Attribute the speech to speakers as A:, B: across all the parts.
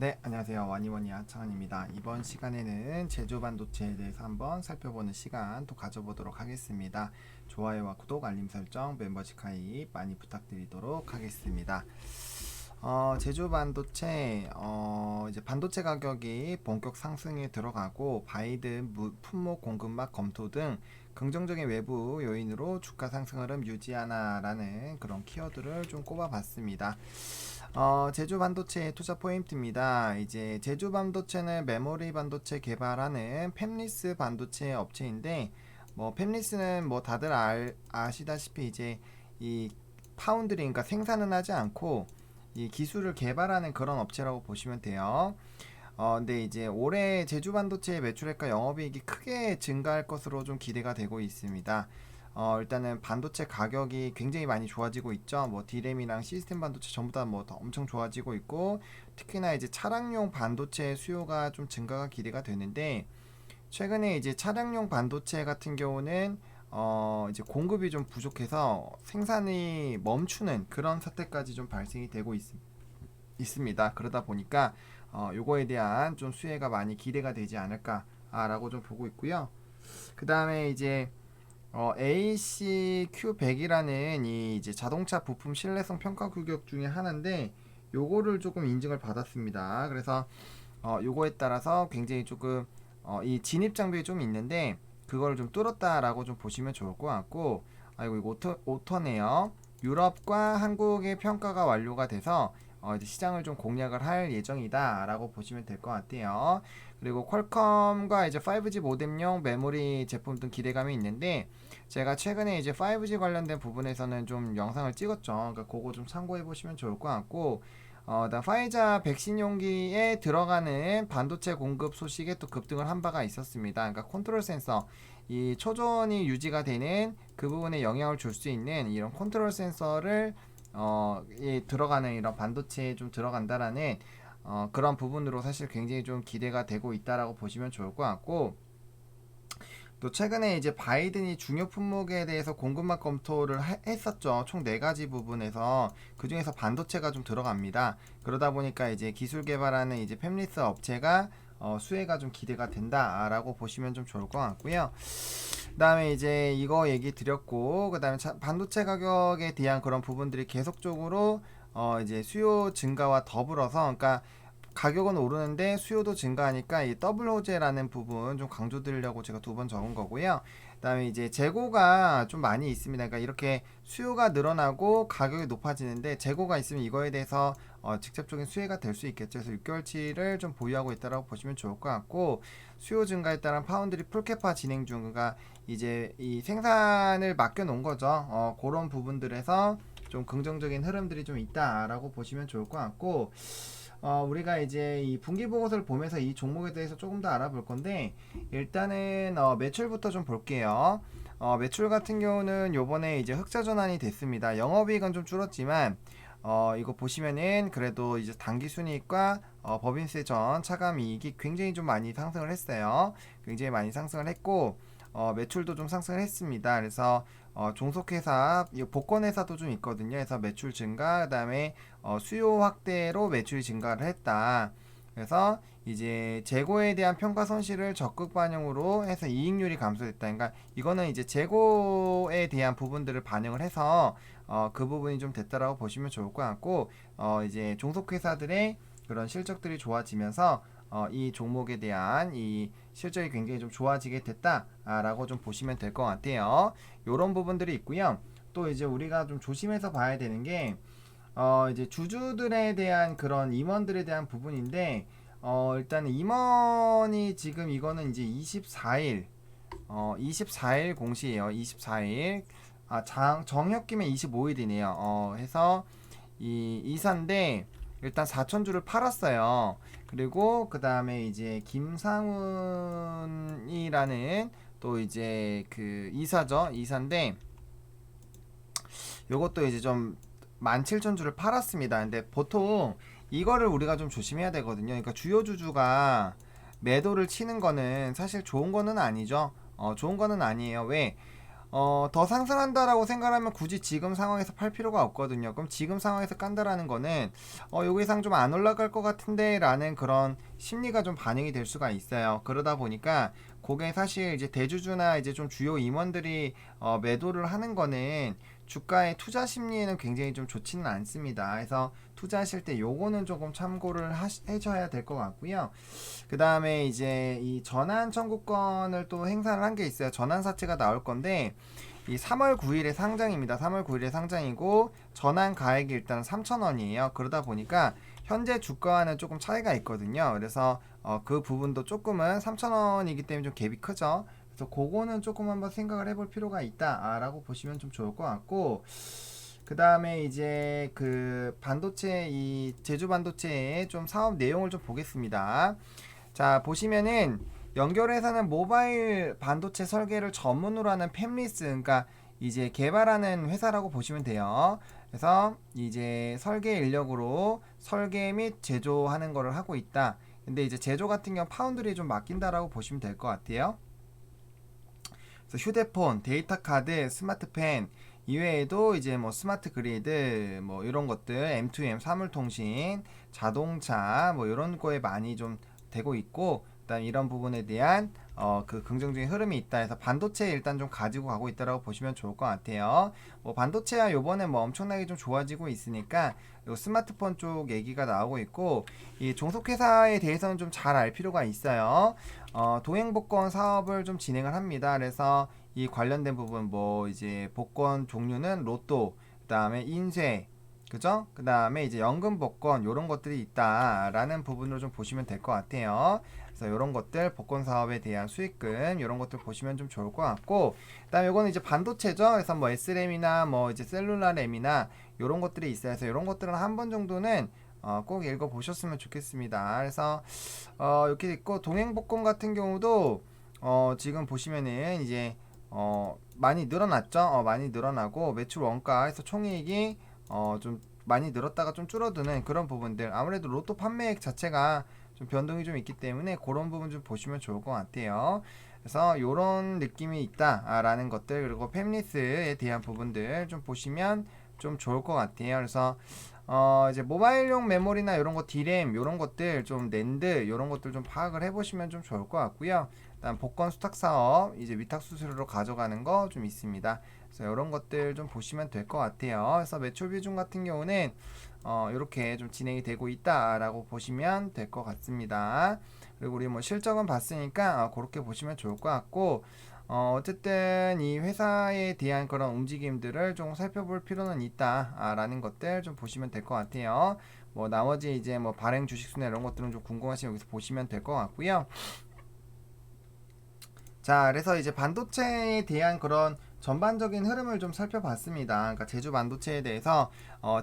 A: 네, 안녕하세요. 와니워니 하창원입니다. 이번 시간에는 제조 반도체에 대해서 한번 살펴보는 시간 또 가져보도록 하겠습니다. 좋아요와 구독, 알림 설정, 멤버십 가입 많이 부탁드리도록 하겠습니다. 제조 반도체, 이제 반도체 가격이 본격 상승에 들어가고 바이든 품목 공급망 검토 등 긍정적인 외부 요인으로 주가 상승 흐름 유지하나라는 그런 키워드를 좀 꼽아봤습니다. 제조 반도체 투자 포인트입니다. 이제 제조 반도체는 메모리 반도체 개발하는 팹리스 반도체 업체인데, 뭐 팹리스는 뭐 다들 아시다시피 이제 이 파운드리, 그러니까 생산은 하지 않고 이 기술을 개발하는 그런 업체라고 보시면 돼요. 근데 이제 올해 제주 반도체 매출액과 영업이익이 크게 증가할 것으로 좀 기대가 되고 있습니다. 일단은 반도체 가격이 굉장히 많이 좋아지고 있죠. 뭐 D램이랑 시스템 반도체 전부 다 뭐 엄청 좋아지고 있고, 특히나 이제 차량용 반도체 수요가 좀 증가가 기대가 되는데, 최근에 이제 차량용 반도체 같은 경우는 이제 공급이 좀 부족해서 생산이 멈추는 그런 사태까지 좀 발생이 되고 있습니다. 그러다 보니까 요거에 대한 좀 수혜가 많이 기대가 되지 않을까라고 좀 보고 있고요. 그 다음에 이제 ACQ100이라는 이 이제 자동차 부품 신뢰성 평가 규격 중에 하나인데, 요거를 조금 인증을 받았습니다. 그래서 요거에 따라서 굉장히 조금 이 진입 장벽이 좀 있는데 그걸 좀 뚫었다라고 좀 보시면 좋을 것 같고, 아이고 이거 오터네요. 유럽과 한국의 평가가 완료가 돼서 이제 시장을 좀 공략을 할 예정이다라고 보시면 될 것 같아요. 그리고 퀄컴과 이제 5G 모뎀용 메모리 제품 등 기대감이 있는데, 제가 최근에 이제 5G 관련된 부분에서는 좀 영상을 찍었죠. 그러니까 그거 좀 참고해 보시면 좋을 것 같고, 파이자 백신 용기에 들어가는 반도체 공급 소식에 또 급등을 한 바가 있었습니다. 그러니까 컨트롤 센서, 이 초전이 유지가 되는 그 부분에 영향을 줄 수 있는 이런 컨트롤 센서를 들어가는 이런 반도체에 좀 들어간다라는 그런 부분으로 사실 굉장히 좀 기대가 되고 있다라고 보시면 좋을 것 같고, 또 최근에 이제 바이든이 중요 품목에 대해서 공급망 검토를 했었죠. 총 4가지 부분에서 그 중에서 반도체가 좀 들어갑니다. 그러다 보니까 이제 기술 개발하는 이제 팹리스 업체가 수혜가 좀 기대가 된다라고 보시면 좀 좋을 것 같고요. 그다음에 이제 이거 얘기 드렸고, 그다음에 반도체 가격에 대한 그런 부분들이 계속적으로 이제 수요 증가와 더불어서, 그러니까 가격은 오르는데 수요도 증가하니까 이 더블 호재라는 부분 좀 강조드리려고 제가 2번 적은 거고요. 그다음에 이제 재고가 좀 많이 있습니다. 그러니까 이렇게 수요가 늘어나고 가격이 높아지는데 재고가 있으면 이거에 대해서 직접적인 수혜가 될 수 있겠죠. 그래서 6개월치를 좀 보유하고 있다라고 보시면 좋을 것 같고, 수요 증가에 따른 파운드리 풀캐파 진행 중, 그러니까 이제 이 생산을 맡겨 놓은 거죠. 그런 부분들에서 좀 긍정적인 흐름들이 좀 있다라고 보시면 좋을 것 같고, 우리가 이제 이 분기 보고서를 보면서 이 종목에 대해서 조금 더 알아볼 건데, 일단은 매출부터 좀 볼게요. 매출 같은 경우는 요번에 이제 흑자 전환이 됐습니다. 영업이익은 좀 줄었지만 이거 보시면은 그래도 이제 당기순이익과 법인세 전 차감이익이 굉장히 좀 많이 상승을 했어요. 굉장히 많이 상승을 했고, 매출도 좀 상승을 했습니다. 그래서 종속회사, 복권회사도 좀 있거든요. 그래서 매출 증가, 그 다음에 수요 확대로 매출이 증가를 했다. 그래서 이제 재고에 대한 평가 손실을 적극 반영으로 해서 이익률이 감소됐다. 그러니까 이거는 이제 재고에 대한 부분들을 반영을 해서 그 부분이 좀 됐다라고 보시면 좋을 것 같고, 이제 종속회사들의 그런 실적들이 좋아지면서 이 종목에 대한 이 실적이 굉장히 좀 좋아지게 됐다라고 좀 보시면 될 것 같아요. 요런 부분들이 있고요. 또 이제 우리가 좀 조심해서 봐야 되는 게 이제 주주들에 대한 그런 임원들에 대한 부분인데, 일단 임원이 지금 이거는 이제 24일 공시에요. 24일. 정협기면 25일이네요. 해서 이 이사인데 일단 4천주를 팔았어요. 그리고 그 다음에 이제 김상훈이라는 또 이제 그 이사죠. 이사인데 요것도 이제 좀 17,000주를 팔았습니다. 근데 보통 이거를 우리가 좀 조심해야 되거든요. 그러니까 주요 주주가 매도를 치는 거는 사실 좋은 거는 아니죠. 좋은 거는 아니에요. 왜? 더 상승한다라고 생각하면 굳이 지금 상황에서 팔 필요가 없거든요. 그럼 지금 상황에서 깐다라는 거는 여기 이상 좀 안 올라갈 것 같은데 라는 그런 심리가 좀 반영이 될 수가 있어요. 그러다 보니까 그게 사실 이제 대주주나 이제 좀 주요 임원들이 매도를 하는 거는 주가의 투자 심리에는 굉장히 좀 좋지는 않습니다. 그래서 투자하실 때 요거는 조금 참고를 해줘야 될 것 같고요. 그 다음에 이제 이 전환 청구권을 또 행사를 한 게 있어요. 전환 사채가 나올 건데 이 3월 9일에 상장입니다. 3월 9일에 상장이고 전환 가액이 일단 3,000원이에요. 그러다 보니까 현재 주가와는 조금 차이가 있거든요. 그래서 그 부분도 조금은 3,000원이기 때문에 좀 갭이 크죠. 그래서 그거는 조금 한번 생각을 해볼 필요가 있다라고 보시면 좀 좋을 것 같고, 그 다음에 이제 그 반도체 이 제주 반도체의 좀 사업 내용을 좀 보겠습니다. 자, 보시면은 연결해서는 모바일 반도체 설계를 전문으로 하는 팹리스, 그러니까 이제 개발하는 회사라고 보시면 돼요. 그래서 이제 설계 인력으로 설계 및 제조하는 거를 하고 있다. 근데 이제 제조 같은 경우 파운드리에 좀 맡긴다라고 보시면 될 것 같아요. 그래서 휴대폰, 데이터 카드, 스마트펜 이외에도 이제 뭐 스마트 그리드 뭐 이런 것들, M2M 사물통신, 자동차 뭐 이런 거에 많이 좀 되고 있고, 일단 이런 부분에 대한 그 긍정적인 흐름이 있다 해서 반도체 일단 좀 가지고 가고 있다라고 보시면 좋을 것 같아요. 뭐 반도체야 요번에 뭐 엄청나게 좀 좋아지고 있으니까 요 스마트폰 쪽 얘기가 나오고 있고, 이 종속회사에 대해서는 좀 잘 알 필요가 있어요. 동행복권 사업을 좀 진행을 합니다. 그래서 이 관련된 부분 뭐 이제 복권 종류는 로또, 그다음에 인쇄, 그죠? 그 다음에 이제 연금 복권 요런 것들이 있다라는 부분으로 좀 보시면 될 것 같아요. 그래서 요런 것들 복권 사업에 대한 수익금 요런 것들 보시면 좀 좋을 것 같고, 그다음에 요거는 이제 반도체죠. 그래서 뭐 SRAM이나 뭐 이제 셀룰라 램이나 요런 것들이 있어요. 그래서 요런 것들은 한 번 정도는 꼭 읽어 보셨으면 좋겠습니다. 그래서 이렇게 있고, 동행복권 같은 경우도 지금 보시면은 이제 많이 늘어났죠. 많이 늘어나고 매출 원가에서 총이익이 좀 많이 늘었다가 좀 줄어드는 그런 부분들, 아무래도 로또 판매액 자체가 좀 변동이 좀 있기 때문에 그런 부분 좀 보시면 좋을 것 같아요. 그래서 이런 느낌이 있다라는 것들, 그리고 팹리스에 대한 부분들 좀 보시면 좀 좋을 것 같아요. 그래서 이제 모바일용 메모리나 이런 거 디램 이런 것들 좀 낸드 이런 것들 좀 파악을 해보시면 좀 좋을 것 같고요. 일단 복권 수탁 사업 이제 위탁 수수료로 가져가는 거 좀 있습니다. 그래서 이런 것들 좀 보시면 될 것 같아요. 그래서 매출 비중 같은 경우는 이렇게 좀 진행이 되고 있다라고 보시면 될 것 같습니다. 그리고 우리 뭐 실적은 봤으니까 그렇게 보시면 좋을 것 같고, 어쨌든 이 회사에 대한 그런 움직임들을 좀 살펴볼 필요는 있다라는 것들 좀 보시면 될 것 같아요. 뭐 나머지 이제 뭐 발행 주식수나 이런 것들은 좀 궁금하시면 여기서 보시면 될 것 같고요. 자, 그래서 이제 반도체에 대한 그런 전반적인 흐름을 좀 살펴봤습니다. 그러니까 제주 반도체에 대해서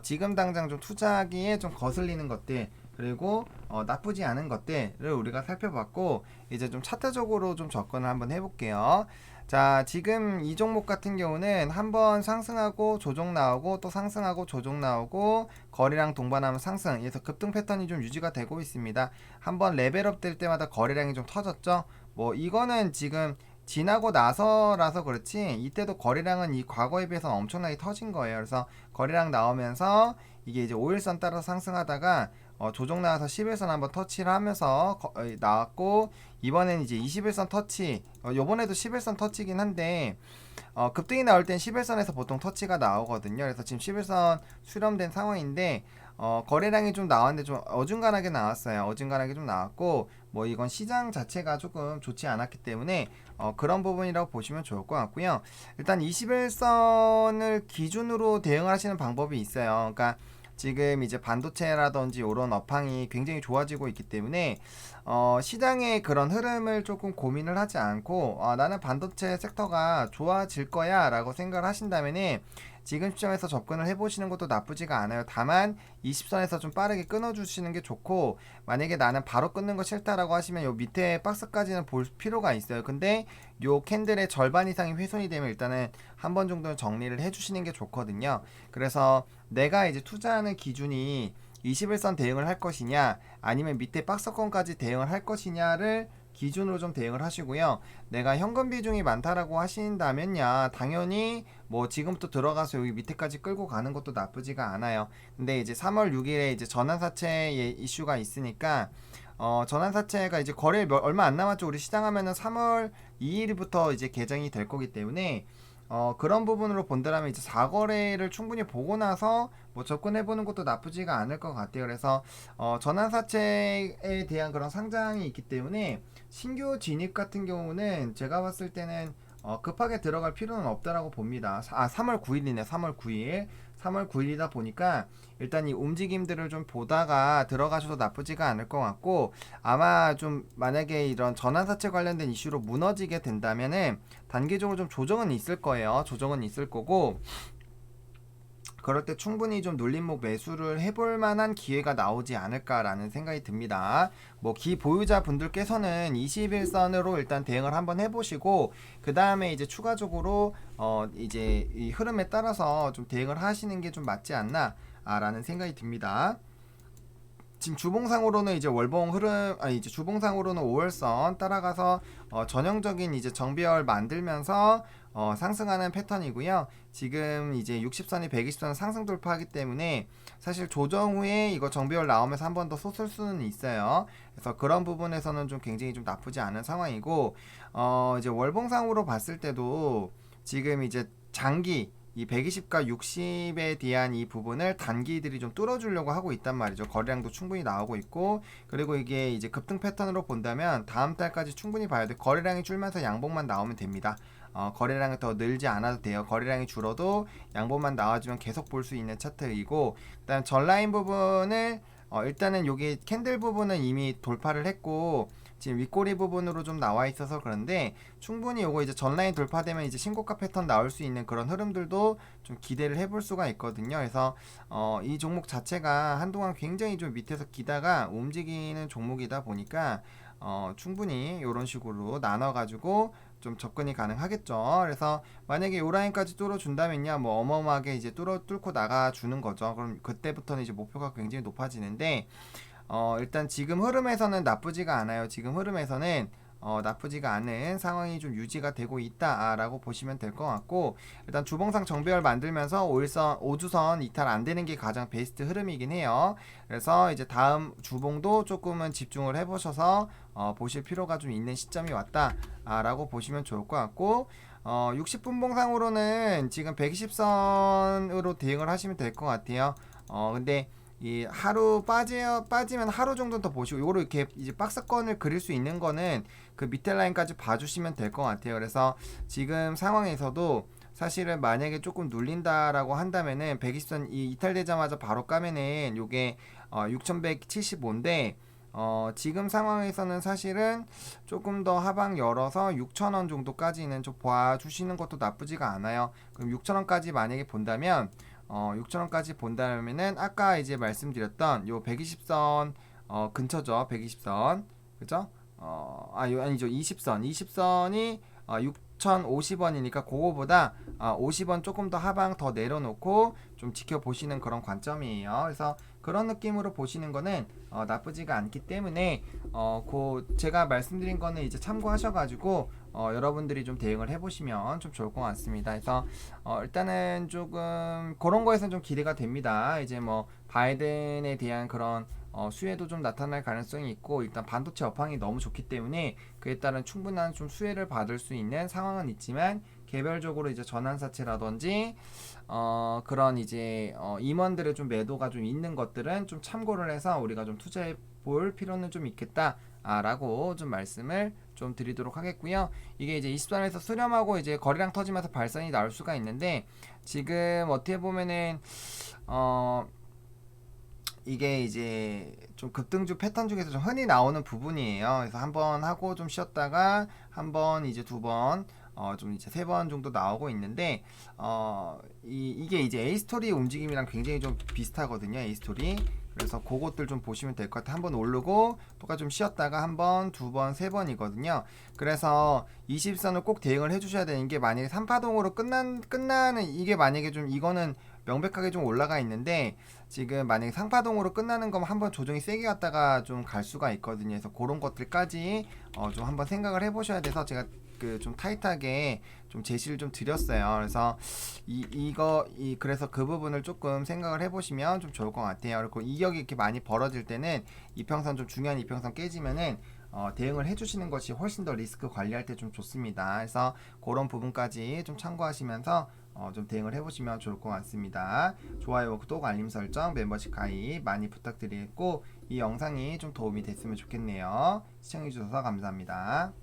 A: 지금 당장 좀 투자하기에 좀 거슬리는 것들, 그리고 나쁘지 않은 것들을 우리가 살펴봤고, 이제 좀 차트적으로 좀 접근을 한번 해볼게요. 자, 지금 이 종목 같은 경우는 한번 상승하고 조정 나오고 또 상승하고 조정 나오고 거래량 동반하면 상승, 그래서 급등 패턴이 좀 유지가 되고 있습니다. 한번 레벨업 될 때마다 거래량이 좀 터졌죠. 뭐 이거는 지금 지나고 나서라서 그렇지, 이때도 거래량은 이 과거에 비해서 엄청나게 터진 거예요. 그래서 거래량 나오면서 이게 이제 5일선 따라서 상승하다가 조정 나와서 10일선 한번 터치를 하면서 나왔고, 이번엔 이제 21선 터치, 요번에도 11선 터치긴 한데 급등이 나올 땐 11선에서 보통 터치가 나오거든요. 그래서 지금 11선 수렴된 상황인데 거래량이 좀 나왔는데 좀 어중간하게 나왔어요. 어중간하게 좀 나왔고, 뭐 이건 시장 자체가 조금 좋지 않았기 때문에 그런 부분이라고 보시면 좋을 것 같고요. 일단 21선을 기준으로 대응을 하시는 방법이 있어요. 그러니까 지금 이제 반도체라든지 이런 업황이 굉장히 좋아지고 있기 때문에 시장의 그런 흐름을 조금 고민을 하지 않고 나는 반도체 섹터가 좋아질 거야 라고 생각을 하신다면은 지금 시점에서 접근을 해보시는 것도 나쁘지가 않아요. 다만 20선에서 좀 빠르게 끊어주시는 게 좋고, 만약에 나는 바로 끊는 거 싫다라고 하시면 요 밑에 박스까지는 볼 필요가 있어요. 근데 요 캔들의 절반 이상이 훼손이 되면 일단은 한 번 정도는 정리를 해주시는 게 좋거든요. 그래서 내가 이제 투자하는 기준이 21선 대응을 할 것이냐 아니면 밑에 박스권까지 대응을 할 것이냐를 기준으로 좀 대응을 하시고요. 내가 현금 비중이 많다라고 하신다면야 당연히 뭐 지금부터 들어가서 여기 밑에까지 끌고 가는 것도 나쁘지가 않아요. 근데 이제 3월 6일에 이제 전환사채 이슈가 있으니까 전환사채가 이제 거래 얼마 안 남았죠. 우리 시장하면은 3월 2일부터 이제 개정이 될 거기 때문에 그런 부분으로 본다면 이제 4거래를 충분히 보고 나서 뭐 접근해보는 것도 나쁘지가 않을 것 같아요. 그래서 전환사채에 대한 그런 상장이 있기 때문에 신규 진입 같은 경우는 제가 봤을 때는 급하게 들어갈 필요는 없다라고 봅니다. 3월 9일이네. 3월 9일. 3월 9일이다 보니까 일단 이 움직임들을 좀 보다가 들어가셔도 나쁘지가 않을 것 같고, 아마 좀 만약에 이런 전환사채 관련된 이슈로 무너지게 된다면은 단기적으로 좀 조정은 있을 거예요. 조정은 있을 거고, 그럴 때 충분히 좀 눌림목 매수를 해볼 만한 기회가 나오지 않을까라는 생각이 듭니다. 뭐 기보유자 분들께서는 21선으로 일단 대응을 한번 해보시고, 그 다음에 이제 추가적으로 이제 이 흐름에 따라서 좀 대응을 하시는 게 좀 맞지 않나 라는 생각이 듭니다. 지금 주봉상으로는 이제 월봉 흐름, 이제 주봉상으로는 5월선 따라가서 전형적인 이제 정배열 만들면서 상승하는 패턴이고요. 지금 이제 60선이 120선 상승 돌파하기 때문에 사실 조정 후에 이거 정배열 나오면서 한 번 더 솟을 수는 있어요. 그래서 그런 부분에서는 좀 굉장히 좀 나쁘지 않은 상황이고, 이제 월봉상으로 봤을 때도 지금 이제 장기 이 120과 60에 대한 이 부분을 단기들이 좀 뚫어주려고 하고 있단 말이죠. 거래량도 충분히 나오고 있고, 그리고 이게 이제 급등 패턴으로 본다면 다음 달까지 충분히 봐야 돼. 거래량이 줄면서 양봉만 나오면 됩니다. 거래량이 더 늘지 않아도 돼요. 거래량이 줄어도 양봉만 나와주면 계속 볼 수 있는 차트이고, 그다음 전라인 부분을 일단은 여기 캔들 부분은 이미 돌파를 했고, 지금 윗꼬리 부분으로 좀 나와 있어서 그런데 충분히 요거 이제 전라인 돌파되면 이제 신고가 패턴 나올 수 있는 그런 흐름들도 좀 기대를 해볼 수가 있거든요. 그래서 이 종목 자체가 한동안 굉장히 좀 밑에서 기다가 움직이는 종목이다 보니까 충분히 이런 식으로 나눠 가지고 좀 접근이 가능하겠죠. 그래서 만약에 요 라인까지 뚫어준다면요, 뭐 어마어마하게 이제 뚫고 나가주는 거죠. 그럼 그때부터는 이제 목표가 굉장히 높아지는데, 일단 지금 흐름에서는 나쁘지가 않아요. 지금 흐름에서는 나쁘지가 않은 상황이 좀 유지가 되고 있다라고 보시면 될 것 같고, 일단 주봉상 정배열 만들면서 5일선, 5주선 이탈 안 되는 게 가장 베스트 흐름이긴 해요. 그래서 이제 다음 주봉도 조금은 집중을 해보셔서 보실 필요가 좀 있는 시점이 왔다라고 보시면 좋을 것 같고, 60분 봉상으로는 지금 120선으로 대응을 하시면 될 것 같아요. 근데 이 하루 빠지면 하루 정도 더 보시고, 요거를 이렇게 이제 박스권을 그릴 수 있는 거는 그 밑에 라인까지 봐주시면 될 것 같아요. 그래서 지금 상황에서도 사실은 만약에 조금 눌린다라고 한다면은 120선 이 이탈되자마자 바로 까면은 요게 6175인데, 지금 상황에서는 사실은 조금 더 하방 열어서 6,000원 정도까지는 좀 봐주시는 것도 나쁘지가 않아요. 그럼 6,000원까지 만약에 본다면 6,000원까지 본다면은 아까 이제 말씀드렸던 요 120선 근처죠. 120선. 그죠? 아니죠. 20선이 6,050원이니까 그거보다 50원 조금 더 하방 더 내려놓고 좀 지켜보시는 그런 관점이에요. 그래서 그런 느낌으로 보시는 거는 나쁘지가 않기 때문에 제가 말씀드린 거는 이제 참고하셔가지고 여러분들이 좀 대응을 해보시면 좀 좋을 것 같습니다. 그래서 일단은 조금 그런 거에서는 좀 기대가 됩니다. 이제 뭐 바이든에 대한 그런 수혜도 좀 나타날 가능성이 있고, 일단 반도체 업황이 너무 좋기 때문에 그에 따른 충분한 좀 수혜를 받을 수 있는 상황은 있지만, 개별적으로 이제 전환사채라든지 그런 이제 임원들의 좀 매도가 좀 있는 것들은 좀 참고를 해서 우리가 좀 투자해 볼 필요는 좀 있겠다라고 좀 말씀을 좀 드리도록 하겠고요. 이게 이제 20선에서 수렴하고 이제 거래량 터지면서 발선이 나올 수가 있는데, 지금 어떻게 보면은 이게 이제 좀 급등주 패턴 중에서 좀 흔히 나오는 부분이에요. 그래서 한 번 하고 좀 쉬었다가 한 번 이제 두 번, 좀 이제 세 번 정도 나오고 있는데, 이게 이제 A스토리 움직임이랑 굉장히 좀 비슷하거든요. A스토리. 그래서 그것들 좀 보시면 될 것 같아요. 한 번 오르고 똑같이 좀 쉬었다가 한 번, 두 번, 세 번이거든요. 그래서 20선을 꼭 대응을 해주셔야 되는 게, 만약에 3파동으로 끝나는 이게 만약에 좀 이거는 명백하게 좀 올라가 있는데 지금 만약에 상파동으로 끝나는 거면 한번 조정이 세게 갔다가 좀 갈 수가 있거든요. 그래서 그런 것들까지 좀 한번 생각을 해보셔야 돼서 제가 그 좀 타이트하게 좀 제시를 좀 드렸어요. 그래서 그래서 그 부분을 조금 생각을 해보시면 좀 좋을 것 같아요. 그리고 이격이 이렇게 많이 벌어질 때는 이평선 좀 중요한 이평선 깨지면은 대응을 해주시는 것이 훨씬 더 리스크 관리할 때 좀 좋습니다. 그래서 그런 부분까지 좀 참고하시면서 좀 대응을 해보시면 좋을 것 같습니다. 좋아요, 구독, 알림 설정, 멤버십 가입 많이 부탁드리겠고 이 영상이 좀 도움이 됐으면 좋겠네요. 시청해주셔서 감사합니다.